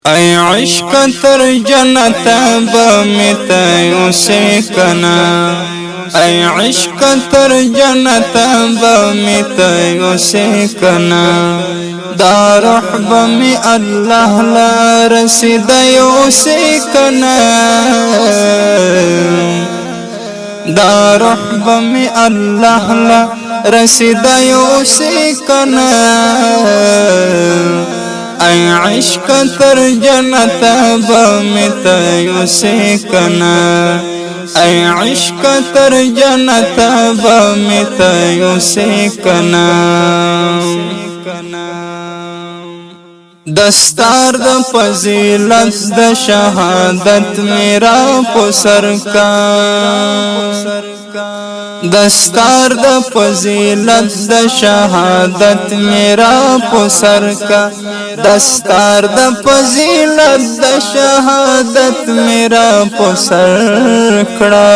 ای عشق تر جنت بمیتا یوسی کنا ای عشق تر جنت بمیتا یوسی کنا دا روح بمی اللہ لا رسید یوسی کنا دا روح بمی اللہ لا رسید یوسی کنا ای عشق تر جنت بمیتا یوسی کنا ای عشق تر جنت بمیتا یوسی کنا دستار د فضیلت د شهادت میرا پسر کا دستار د فضیلت د شهادت میرا پسر کا دستار د فضیلت د شهادت میرا پسر کړه